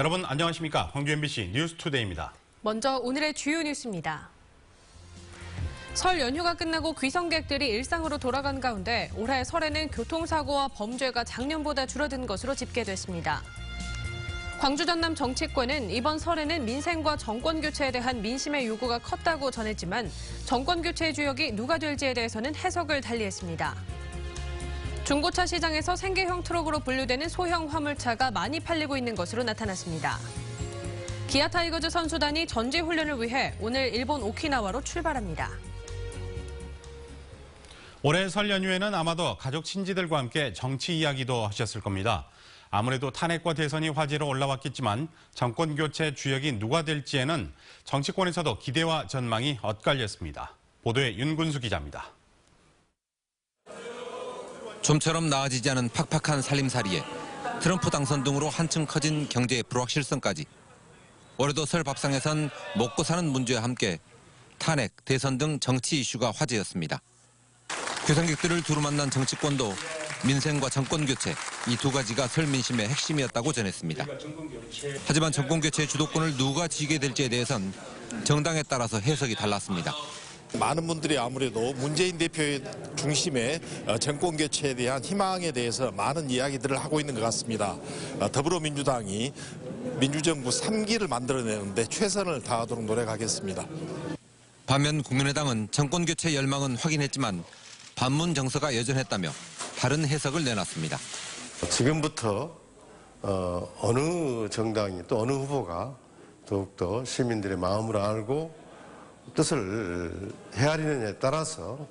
여러분 안녕하십니까? 광주 MBC 뉴스투데이입니다. 먼저 오늘의 주요 뉴스입니다. 설 연휴가 끝나고 귀성객들이 일상으로 돌아간 가운데 올해 설에는 교통사고와 범죄가 작년보다 줄어든 것으로 집계됐습니다. 광주 전남 정치권은 이번 설에는 민생과 정권 교체에 대한 민심의 요구가 컸다고 전했지만 정권 교체의 주역이 누가 될지에 대해서는 해석을 달리했습니다. 중고차 시장에서 생계형 트럭으로 분류되는 소형 화물차가 많이 팔리고 있는 것으로 나타났습니다. 기아 타이거즈 선수단이 전지훈련을 위해 오늘 일본 오키나와로 출발합니다. 올해 설 연휴에는 아마도 가족 친지들과 함께 정치 이야기도 하셨을 겁니다. 아무래도 탄핵과 대선이 화제로 올라왔겠지만 정권 교체 주역이 누가 될지에는 정치권에서도 기대와 전망이 엇갈렸습니다. 보도에 윤군수 기자입니다. 좀처럼 나아지지 않은 팍팍한 살림살이에 트럼프 당선 등으로 한층 커진 경제의 불확실성까지 올해도 설 밥상에선 먹고 사는 문제와 함께 탄핵, 대선 등 정치 이슈가 화제였습니다. 귀성객들을 두루 만난 정치권도 민생과 정권 교체, 이 두 가지가 설 민심의 핵심이었다고 전했습니다. 하지만 정권 교체의 주도권을 누가 쥐게 될지에 대해선 정당에 따라서 해석이 달랐습니다. 많은 분들이 아무래도 문재인 대표의 중심의 정권 교체에 대한 희망에 대해서 많은 이야기들을 하고 있는 것 같습니다. 더불어민주당이 민주정부 3기를 만들어내는데 최선을 다하도록 노력하겠습니다. 반면 국민의당은 정권 교체 열망은 확인했지만 반문 정서가 여전했다며 다른 해석을 내놨습니다. 지금부터 어느 정당이 또 어느 후보가 더욱더 시민들의 마음을 알고 뜻을 헤아리느냐에 따라서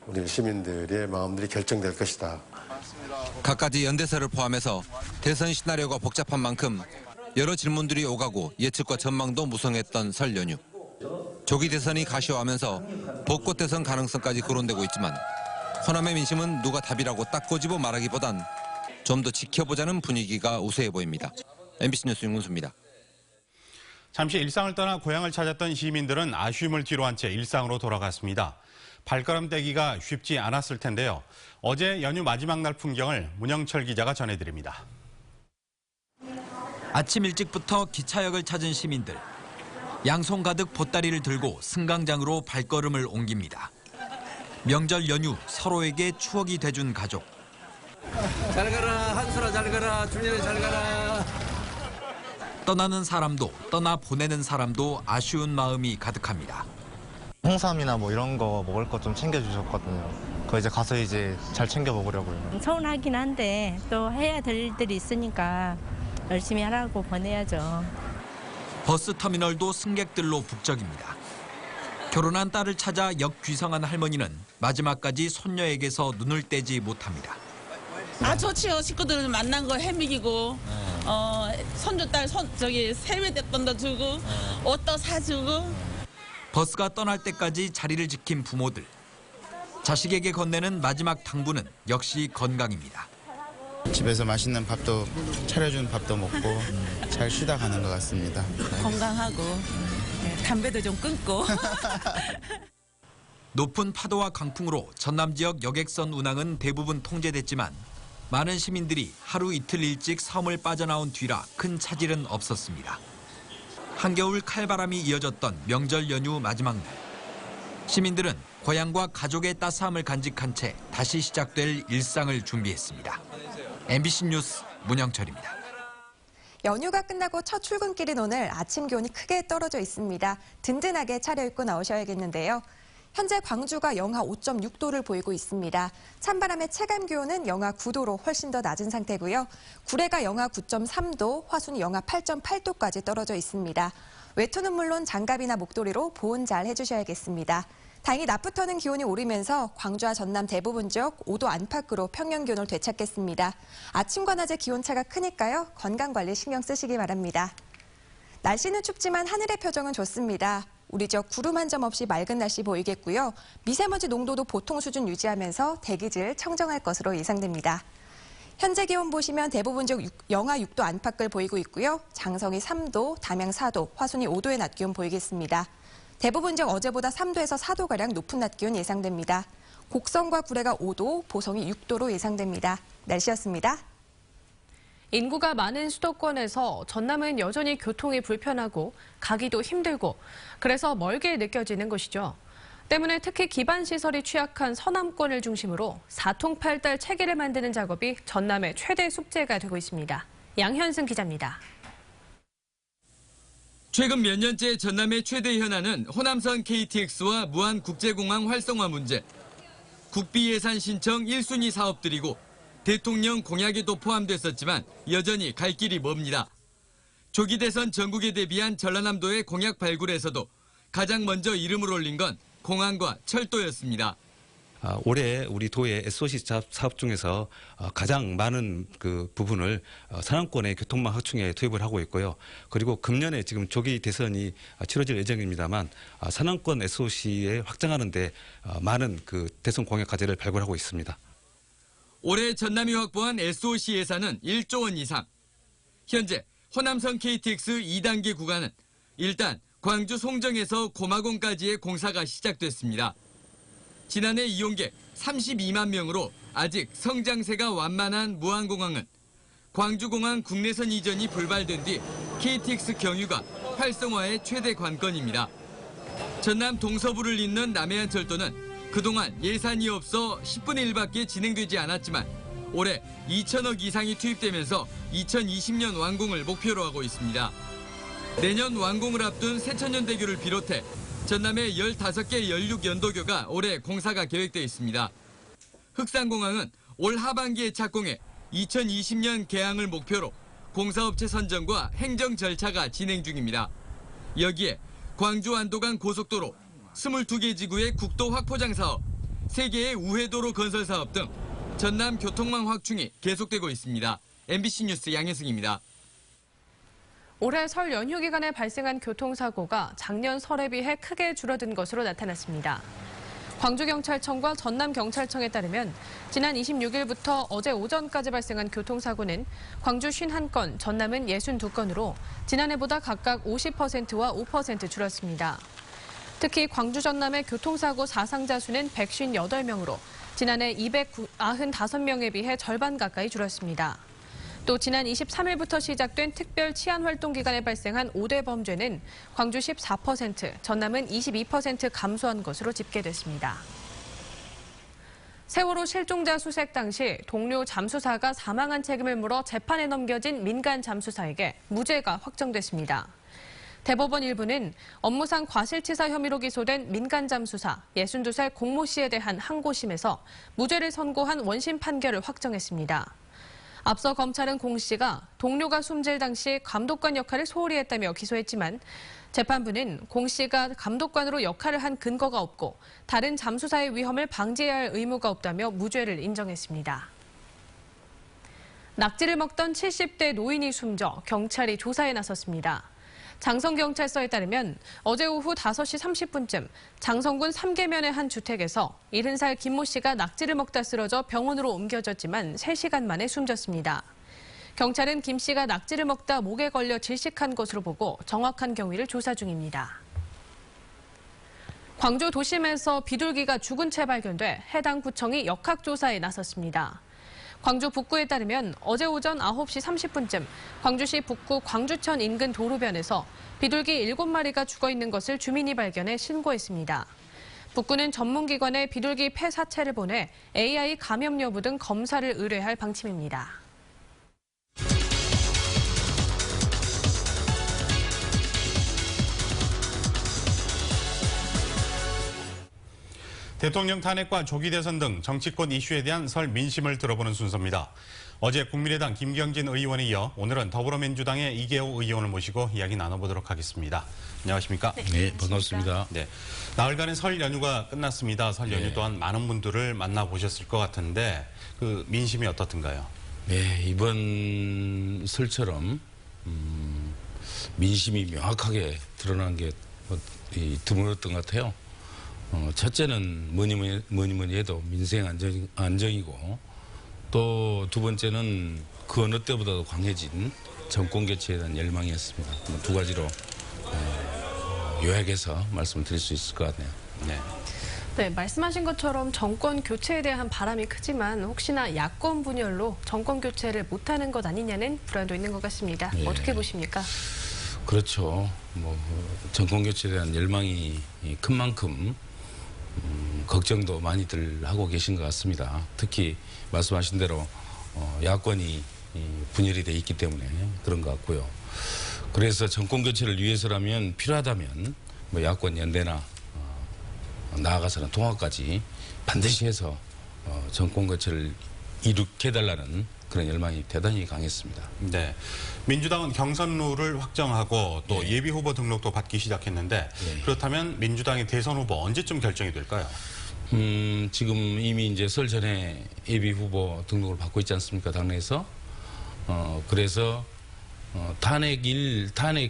우리 시민들의 마음들이 결정될 것이다. 각가지 연대설을 포함해서 대선 시나리오가 복잡한 만큼 여러 질문들이 오가고 예측과 전망도 무성했던 설 연휴. 조기 대선이 가시화하면서 벚꽃 대선 가능성까지 거론되고 있지만 호남의 민심은 누가 답이라고 딱 꼬집어 말하기보단 좀 더 지켜보자는 분위기가 우세해 보입니다. MBC 뉴스 윤군수입니다. 잠시 일상을 떠나 고향을 찾았던 시민들은 아쉬움을 뒤로한 채 일상으로 돌아갔습니다. 발걸음 떼기가 쉽지 않았을 텐데요. 어제 연휴 마지막 날 풍경을 문영철 기자가 전해드립니다. 아침 일찍부터 기차역을 찾은 시민들. 양손 가득 보따리를 들고 승강장으로 발걸음을 옮깁니다. 명절 연휴 서로에게 추억이 돼준 가족. 잘 가라, 한솔아 잘 가라, 준현이 잘 가라. 떠나는 사람도 떠나 보내는 사람도 아쉬운 마음이 가득합니다. 홍삼이나 뭐 이런 거 먹을 거 좀 챙겨주셨거든요. 그거 이제 가서 이제 잘 챙겨 먹으려고요. 서운하긴 한데 또 해야 될 일들이 있으니까 열심히 하라고 보내야죠. 버스 터미널도 승객들로 북적입니다. 결혼한 딸을 찾아 역 귀성한 할머니는 마지막까지 손녀에게서 눈을 떼지 못합니다. 좋지요. 식구들 만난 거 해먹이고 손주 딸 세뱃돈도 주고 옷도 사주고. 버스가 떠날 때까지 자리를 지킨 부모들. 자식에게 건네는 마지막 당부는 역시 건강입니다. 집에서 맛있는 밥도 차려준 밥도 먹고 잘 쉬다 가는 것 같습니다. 건강하고 담배도 좀 끊고. 높은 파도와 강풍으로 전남 지역 여객선 운항은 대부분 통제됐지만 많은 시민들이 하루 이틀 일찍 섬을 빠져나온 뒤라 큰 차질은 없었습니다. 한겨울 칼바람이 이어졌던 명절 연휴 마지막 날. 시민들은 고향과 가족의 따스함을 간직한 채 다시 시작될 일상을 준비했습니다. MBC 뉴스 문영철입니다. 연휴가 끝나고 첫 출근길인 오늘 아침 기온이 크게 떨어져 있습니다. 든든하게 차려입고 나오셔야겠는데요. 현재 광주가 영하 5.6도를 보이고 있습니다. 찬바람의 체감 기온은 영하 9도로 훨씬 더 낮은 상태고요. 구례가 영하 9.3도, 화순이 영하 8.8도까지 떨어져 있습니다. 외투는 물론 장갑이나 목도리로 보온 잘 해주셔야겠습니다. 다행히 낮부터는 기온이 오르면서 광주와 전남 대부분 지역 5도 안팎으로 평년 기온을 되찾겠습니다. 아침과 낮의 기온차가 크니까요. 건강관리 신경 쓰시기 바랍니다. 날씨는 춥지만 하늘의 표정은 좋습니다. 우리 지역 구름 한 점 없이 맑은 날씨 보이겠고요. 미세먼지 농도도 보통 수준 유지하면서 대기질 청정할 것으로 예상됩니다. 현재 기온 보시면 대부분 지역 영하 6도 안팎을 보이고 있고요. 장성이 3도, 담양 4도, 화순이 5도의 낮 기온 보이겠습니다. 대부분 지역 어제보다 3도에서 4도가량 높은 낮 기온 예상됩니다. 곡성과 구례가 5도, 보성이 6도로 예상됩니다. 날씨였습니다. 인구가 많은 수도권에서 전남은 여전히 교통이 불편하고 가기도 힘들고 그래서 멀게 느껴지는 것이죠. 때문에 특히 기반시설이 취약한 서남권을 중심으로 사통팔달 체계를 만드는 작업이 전남의 최대 숙제가 되고 있습니다. 양현승 기자입니다. 최근 몇 년째 전남의 최대 현안은 호남선 KTX와 무안국제공항 활성화 문제. 국비 예산 신청 1순위 사업들이고 대통령 공약에도 포함됐었지만 여전히 갈 길이 멉니다. 조기 대선 전국에 대비한 전라남도의 공약 발굴에서도 가장 먼저 이름을 올린 건 공항과 철도였습니다. 올해 우리 도의 SOC 사업 중에서 가장 많은 그 부분을 서남권의 교통망 확충에 투입을 하고 있고요. 그리고 금년에 지금 조기 대선이 치러질 예정입니다만 서남권 SOC에 확장하는 데 많은 그 대선 공약 과제를 발굴하고 있습니다. 올해 전남이 확보한 SOC 예산은 1조 원 이상. 현재 호남선 KTX 2단계 구간은 일단 광주 송정에서 고마공까지의 공사가 시작됐습니다. 지난해 이용객 32만 명으로 아직 성장세가 완만한 무안공항은 광주공항 국내선 이전이 불발된 뒤 KTX 경유가 활성화의 최대 관건입니다. 전남 동서부를 잇는 남해안철도는 그동안 예산이 없어 10분의 1밖에 진행되지 않았지만 올해 2천억 이상이 투입되면서 2020년 완공을 목표로 하고 있습니다. 내년 완공을 앞둔 세천년대교를 비롯해 전남의 15개 연륙 연도교가 올해 공사가 계획되어 있습니다. 흑산공항은 올 하반기에 착공해 2020년 개항을 목표로 공사업체 선정과 행정 절차가 진행 중입니다. 여기에 광주 안도간 고속도로, 22개 지구의 국도 확포장 사업, 3개의 우회도로 건설 사업 등 전남 교통망 확충이 계속되고 있습니다. MBC 뉴스 양혜승입니다. 올해 설 연휴 기간에 발생한 교통사고가 작년 설에 비해 크게 줄어든 것으로 나타났습니다. 광주경찰청과 전남경찰청에 따르면 지난 26일부터 어제 오전까지 발생한 교통사고는 광주 51건, 전남은 62건으로 지난해보다 각각 50%와 5% 줄었습니다. 특히 광주 전남의 교통사고 사상자 수는 158명으로 지난해 295명에 비해 절반 가까이 줄었습니다. 또 지난 23일부터 시작된 특별 치안활동 기간에 발생한 5대 범죄는 광주 14%, 전남은 22% 감소한 것으로 집계됐습니다. 세월호 실종자 수색 당시 동료 잠수사가 사망한 책임을 물어 재판에 넘겨진 민간 잠수사에게 무죄가 확정됐습니다. 대법원 일부는 업무상 과실치사 혐의로 기소된 민간 잠수사 62살 공모 씨에 대한 항고심에서 무죄를 선고한 원심 판결을 확정했습니다. 앞서 검찰은 공 씨가 동료가 숨질 당시 감독관 역할을 소홀히 했다며 기소했지만 재판부는 공 씨가 감독관으로 역할을 한 근거가 없고 다른 잠수사의 위험을 방지해야 할 의무가 없다며 무죄를 인정했습니다. 낙지를 먹던 70대 노인이 숨져 경찰이 조사에 나섰습니다. 장성경찰서에 따르면 어제 오후 5시 30분쯤 장성군 삼계면의 한 주택에서 70살 김모 씨가 낙지를 먹다 쓰러져 병원으로 옮겨졌지만 3시간 만에 숨졌습니다. 경찰은 김 씨가 낙지를 먹다 목에 걸려 질식한 것으로 보고 정확한 경위를 조사 중입니다. 광주 도심에서 비둘기가 죽은 채 발견돼 해당 구청이 역학조사에 나섰습니다. 광주 북구에 따르면 어제 오전 9시 30분쯤 광주시 북구 광주천 인근 도로변에서 비둘기 7마리가 죽어있는 것을 주민이 발견해 신고했습니다. 북구는 전문기관에 비둘기 폐 사체를 보내 AI 감염 여부 등 검사를 의뢰할 방침입니다. 대통령 탄핵과 조기 대선 등 정치권 이슈에 대한 설 민심을 들어보는 순서입니다. 어제 국민의당 김경진 의원에 이어 오늘은 더불어민주당의 이계호 의원을 모시고 이야기 나눠보도록 하겠습니다. 안녕하십니까? 네, 반갑습니다. 네, 나흘간의 설 연휴가 끝났습니다. 설 연휴 또한 많은 분들을 만나보셨을 것 같은데 그 민심이 어떻든가요? 네, 이번 설처럼 민심이 명확하게 드러난 게 드물었던 것 같아요. 첫째는 뭐니 해도 민생 안정이고 또 두 번째는 그 어느 때보다도 강해진 정권 교체에 대한 열망이었습니다. 두 가지로 요약해서 말씀을 드릴 수 있을 것 같네요. 네. 네, 말씀하신 것처럼 정권 교체에 대한 바람이 크지만 혹시나 야권 분열로 정권 교체를 못하는 것 아니냐는 불안도 있는 것 같습니다. 예. 어떻게 보십니까? 그렇죠. 정권 교체에 대한 열망이 큰 만큼 걱정도 많이들 하고 계신 것 같습니다. 특히 말씀하신 대로 야권이 분열이 돼 있기 때문에 그런 것 같고요. 그래서 정권 교체를 위해서라면 필요하다면 야권 연대나 나아가서는 통합까지 반드시 해서 정권 교체를 이룩해달라는 그런 열망이 대단히 강했습니다. 네, 민주당은 경선 룰을 확정하고 또 예비 후보 등록도 받기 시작했는데 그렇다면 민주당의 대선 후보 언제쯤 결정이 될까요? 지금 이미 이제 설 전에 예비 후보 등록을 받고 있지 않습니까, 당내에서? 그래서 탄핵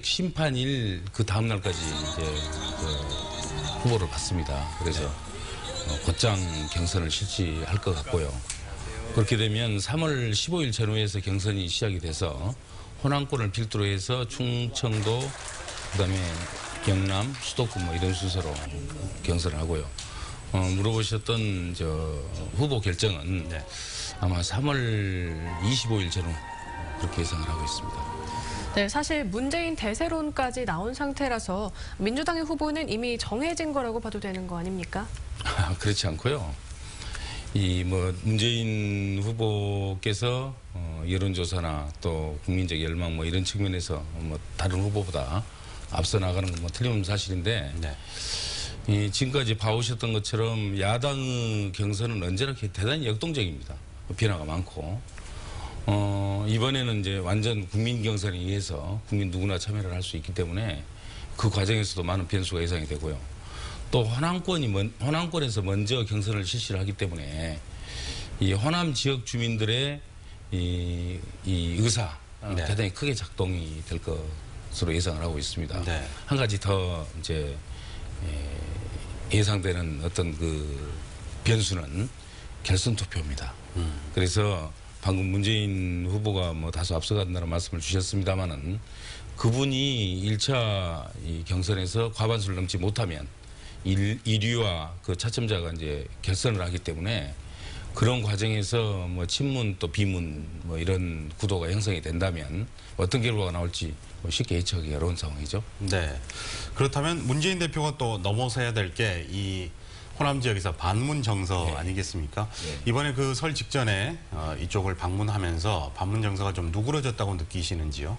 심판일 그 다음 날까지 이제 후보를 받습니다. 그래서 곧장 경선을 실시할 것 같고요. 그렇게 되면 3월 15일 전후에서 경선이 시작이 돼서 호남권을 필두로 해서 충청도, 그다음에 경남, 수도권 이런 순서로 경선을 하고요. 물어보셨던 후보 결정은 아마 3월 25일 전후 그렇게 예상을 하고 있습니다. 네, 사실 문재인 대세론까지 나온 상태라서 민주당의 후보는 이미 정해진 거라고 봐도 되는 거 아닙니까? 그렇지 않고요. 문재인 후보께서 여론조사나 또 국민적 열망 이런 측면에서 다른 후보보다 앞서 나가는 건 틀림없는 사실인데 지금까지 봐오셨던 것처럼 야당의 경선은 언제나 대단히 역동적입니다. 변화가 많고 이번에는 이제 완전 국민 경선에 의해서 국민 누구나 참여를 할 수 있기 때문에 그 과정에서도 많은 변수가 예상이 되고요. 또 호남권에서 먼저 경선을 실시를 하기 때문에 이 호남 지역 주민들의 이 의사 대단히 크게 작동이 될 것으로 예상을 하고 있습니다. 한 가지 더 이제 예상되는 어떤 그 변수는 결선 투표입니다. 그래서 방금 문재인 후보가 다소 앞서간다는 말씀을 주셨습니다마는 그분이 1차 이 경선에서 과반수를 넘지 못하면 1위와 그 차점자가 이제 결선을 하기 때문에 그런 과정에서 친문 또 비문 이런 구도가 형성이 된다면 어떤 결과가 나올지 쉽게 예측하기 어려운 상황이죠. 네. 그렇다면 문재인 대표가 또 넘어서야 될 게 이 호남 지역에서 반문 정서 아니겠습니까? 이번에 그 설 직전에 이쪽을 방문하면서 반문 정서가 좀 누그러졌다고 느끼시는지요?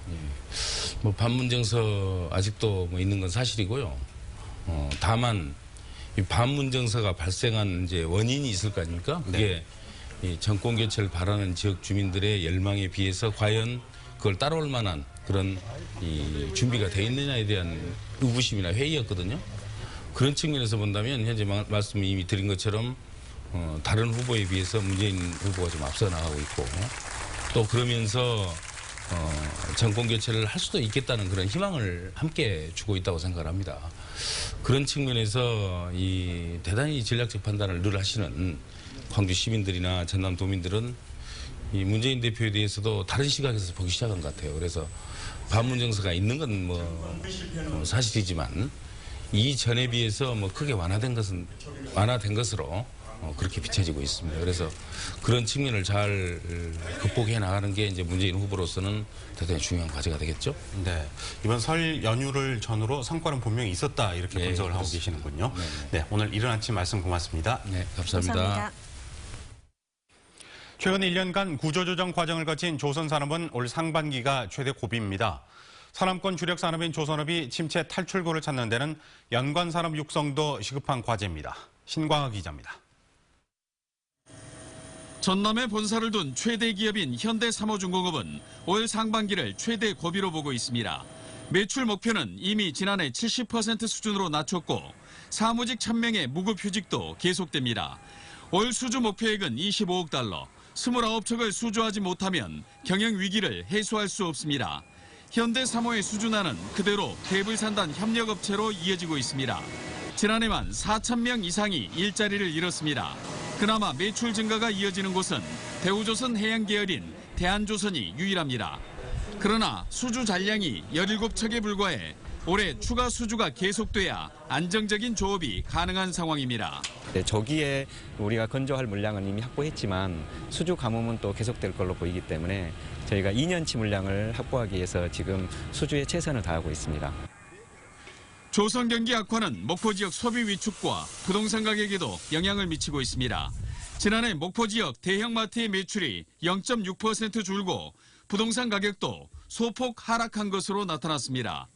반문 정서 아직도 있는 건 사실이고요. 다만 이 반문 정서가 발생한 이제 원인이 있을 거 아닙니까? 그게 이 정권 교체를 바라는 지역 주민들의 열망에 비해서 과연 그걸 따라올 만한 그런 이 준비가 돼 있느냐에 대한 의구심이나 회의였거든요. 그런 측면에서 본다면 현재 말씀 이미 드린 것처럼 다른 후보에 비해서 문재인 후보가 좀 앞서 나가고 있고 또 그러면서 정권 교체를 할 수도 있겠다는 그런 희망을 함께 주고 있다고 생각을 합니다. 그런 측면에서 이 대단히 전략적 판단을 늘 하시는 광주 시민들이나 전남 도민들은 이 문재인 대표에 대해서도 다른 시각에서 보기 시작한 것 같아요. 그래서 반문 정서가 있는 건 사실이지만 이전에 비해서 크게 완화된 것으로 그렇게 비춰지고 있습니다. 그래서 그런 측면을 잘 극복해 나가는 게 이제 문재인 후보로서는 대단히 중요한 과제가 되겠죠. 네. 이번 설 연휴를 전후로 성과는 분명히 있었다 이렇게 분석을 하고 계시는군요. 네. 오늘 이른 아침 말씀 고맙습니다. 네, 감사합니다. 최근 1년간 구조조정 과정을 거친 조선산업은 올 상반기가 최대 고비입니다. 산업권 주력 산업인 조선업이 침체 탈출구를 찾는 데는 연관 산업 육성도 시급한 과제입니다. 신광하 기자입니다. 전남에 본사를 둔 최대 기업인 현대사모중공업은 올 상반기를 최대 고비로 보고 있습니다. 매출 목표는 이미 지난해 70% 수준으로 낮췄고 사무직 1000명의 무급휴직도 계속됩니다. 올 수주 목표액은 25억 달러, 29척을 수주하지 못하면 경영 위기를 해소할 수 없습니다. 현대사모의 수주난은 그대로 대불산단 협력업체로 이어지고 있습니다. 지난해만 4,000명 이상이 일자리를 잃었습니다. 그나마 매출 증가가 이어지는 곳은 대우조선 해양 계열인 대한조선이 유일합니다. 그러나 수주 잔량이 17척에 불과해 올해 추가 수주가 계속돼야 안정적인 조업이 가능한 상황입니다. 네, 저기에 우리가 건조할 물량은 이미 확보했지만 수주 가뭄은 또 계속될 걸로 보이기 때문에 저희가 2년치 물량을 확보하기 위해서 지금 수주에 최선을 다하고 있습니다. 조선 경기 악화는 목포 지역 소비 위축과 부동산 가격에도 영향을 미치고 있습니다. 지난해 목포 지역 대형마트의 매출이 0.6% 줄고 부동산 가격도 소폭 하락한 것으로 나타났습니다.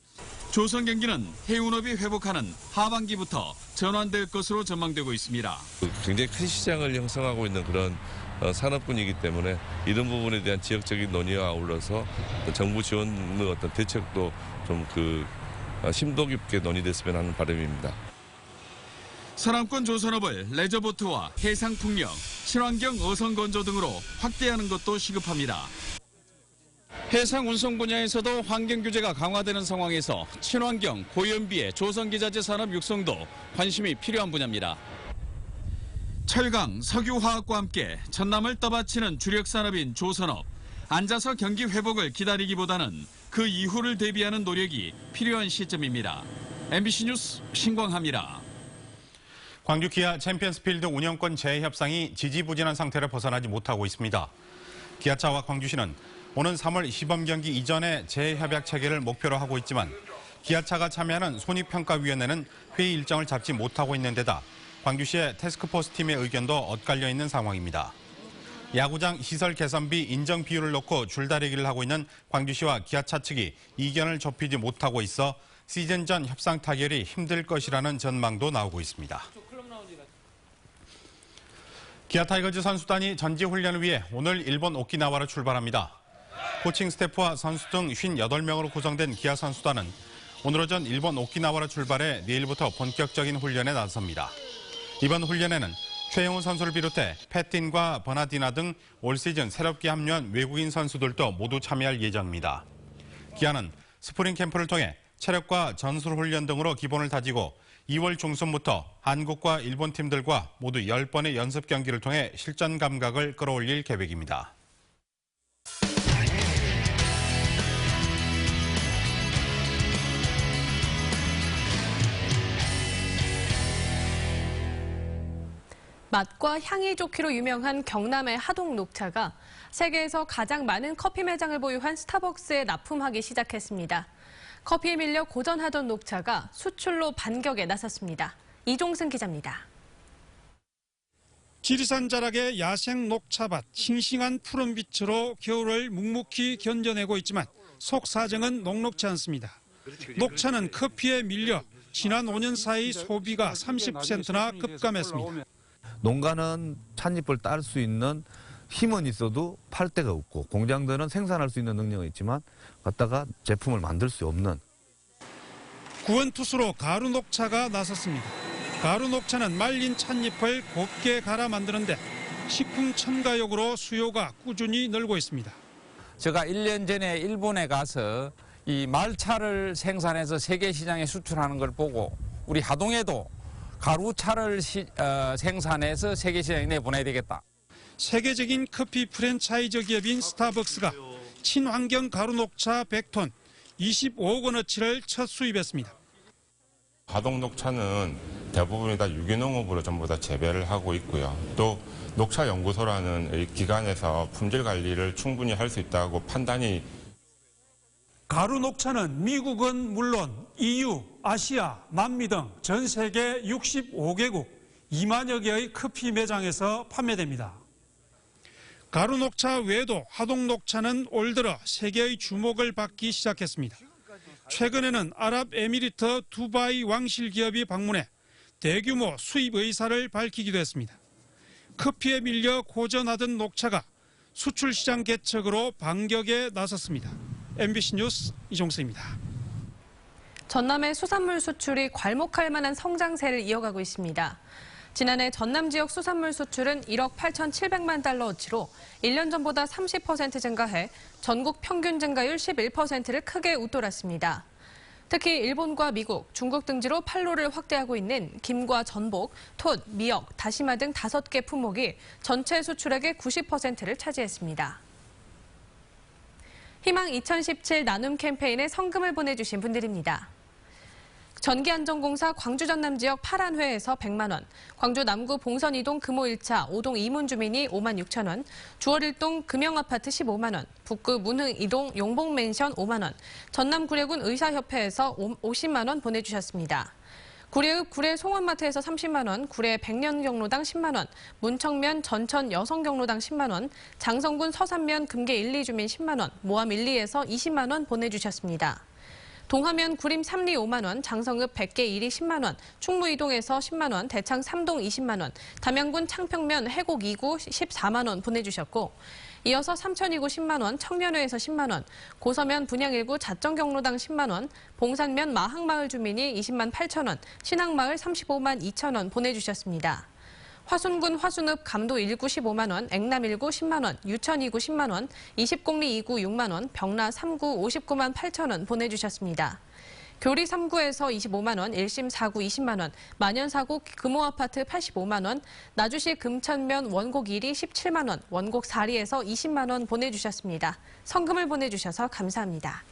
조선 경기는 해운업이 회복하는 하반기부터 전환될 것으로 전망되고 있습니다. 굉장히 큰 시장을 형성하고 있는 그런 산업군이기 때문에 이런 부분에 대한 지역적인 논의와 아울러서 정부 지원의 어떤 대책도 좀 심도 깊게 논의됐으면 하는 바람입니다. 산업권 조선업을 레저보트와 해상풍력, 친환경 어선건조 등으로 확대하는 것도 시급합니다. 해상 운송 분야에서도 환경 규제가 강화되는 상황에서 친환경, 고연비의 조선기자재 산업 육성도 관심이 필요한 분야입니다. 철강, 석유화학과 함께 전남을 떠받치는 주력 산업인 조선업. 앉아서 경기 회복을 기다리기보다는 그 이후를 대비하는 노력이 필요한 시점입니다. MBC 뉴스 신광하입니다. 광주 기아 챔피언스필드 운영권 재협상이 지지부진한 상태를 벗어나지 못하고 있습니다. 기아차와 광주시는 오는 3월 시범 경기 이전에 재협약 체계를 목표로 하고 있지만 기아차가 참여하는 손익평가위원회는 회의 일정을 잡지 못하고 있는 데다 광주시의 태스크포스 팀의 의견도 엇갈려 있는 상황입니다. 야구장 시설 개선비 인정 비율을 놓고 줄다리기를 하고 있는 광주시와 기아차 측이 이견을 좁히지 못하고 있어 시즌 전 협상 타결이 힘들 것이라는 전망도 나오고 있습니다. 기아 타이거즈 선수단이 전지훈련을 위해 오늘 일본 오키나와로 출발합니다. 코칭 스태프와 선수 등 58명으로 구성된 기아 선수단은 오늘 오전 일본 오키나와로 출발해 내일부터 본격적인 훈련에 나섭니다. 이번 훈련에는 최영우 선수를 비롯해 패틴과 버나디나 등 올 시즌 새롭게 합류한 외국인 선수들도 모두 참여할 예정입니다. 기아는 스프링 캠프를 통해 체력과 전술 훈련 등으로 기본을 다지고 2월 중순부터 한국과 일본 팀들과 모두 10번의 연습 경기를 통해 실전 감각을 끌어올릴 계획입니다. 맛과 향이 좋기로 유명한 경남의 하동 녹차가 세계에서 가장 많은 커피 매장을 보유한 스타벅스에 납품하기 시작했습니다. 커피에 밀려 고전하던 녹차가 수출로 반격에 나섰습니다. 이종승 기자입니다. 지리산 자락의 야생 녹차밭, 싱싱한 푸른빛으로 겨울을 묵묵히 견뎌내고 있지만 속 사정은 녹록지 않습니다. 녹차는 커피에 밀려 지난 5년 사이 소비가 30%나 급감했습니다. 농가는 찻잎을 딸 수 있는 힘은 있어도 팔 데가 없고 공장들은 생산할 수 있는 능력은 있지만 갖다가 제품을 만들 수 없는. 구원투수로 가루 녹차가 나섰습니다. 가루 녹차는 말린 찻잎을 곱게 갈아 만드는데 식품 첨가용으로 수요가 꾸준히 늘고 있습니다. 제가 1년 전에 일본에 가서 이 말차를 생산해서 세계 시장에 수출하는 걸 보고 우리 하동에도 가루차를 생산해서 세계 시장에 내보내야 되겠다. 세계적인 커피 프랜차이즈 기업인 스타벅스가 친환경 가루 녹차 100톤, 25억 원어치를 첫 수입했습니다. 하동 녹차는 대부분이 다 유기농업으로 전부 다 재배를 하고 있고요. 또 녹차연구소라는 기관에서 품질 관리를 충분히 할 수 있다고 판단이. 가루 녹차는 미국은 물론 EU, 아시아, 남미 등 전 세계 65개국 2만여 개의 커피 매장에서 판매됩니다. 가루 녹차 외에도 하동 녹차는 올 들어 세계의 주목을 받기 시작했습니다. 최근에는 아랍에미리트 두바이 왕실 기업이 방문해 대규모 수입 의사를 밝히기도 했습니다. 커피에 밀려 고전하던 녹차가 수출 시장 개척으로 반격에 나섰습니다. MBC 뉴스 이종수입니다. 전남의 수산물 수출이 괄목할 만한 성장세를 이어가고 있습니다. 지난해 전남 지역 수산물 수출은 1억 8,700만 달러어치로 1년 전보다 30% 증가해 전국 평균 증가율 11%를 크게 웃돌았습니다. 특히 일본과 미국, 중국 등지로 판로를 확대하고 있는 김과 전복, 톳, 미역, 다시마 등 5개 품목이 전체 수출액의 90%를 차지했습니다. 희망 2017 나눔 캠페인에 성금을 보내주신 분들입니다. 전기안전공사 광주 전남 지역 파란회에서 100만 원, 광주 남구 봉선 2동 금호 1차 5동 이문 주민이 5만 6천 원, 주월 1동 금영아파트 15만 원, 북구 문흥 2동 용봉맨션 5만 원, 전남 구례군 의사협회에서 50만 원 보내주셨습니다. 구례읍 구례 송원마트에서 30만 원, 구례 백년경로당 10만 원, 문청면 전천 여성경로당 10만 원, 장성군 서산면 금계 1, 2주민 10만 원, 모암 1, 2에서 20만 원 보내주셨습니다. 동화면 구림 3리 5만 원, 장성읍 100개 1이 10만 원, 충무 이동에서 10만 원, 대창 3동 20만 원, 담양군 창평면 해곡 2구 14만 원 보내주셨고, 이어서 삼천 2구 10만 원, 청년회에서 10만 원, 고서면 분양 1구 자정경로당 10만 원, 봉산면 마항마을 주민이 20만 8천 원, 신항마을 35만 2천 원 보내주셨습니다. 화순군 화순읍 감도 1구 15만 원, 앵남 1구 10만 원, 유천 2구 10만 원, 20공리 2구 6만 원, 병라 3구 59만 8천 원 보내주셨습니다. 교리 3구에서 25만 원, 1심 4구 20만 원, 만연 4구 금호아파트 85만 원, 나주시 금천면 원곡 1이 17만 원, 원곡 4리에서 20만 원 보내주셨습니다. 성금을 보내주셔서 감사합니다.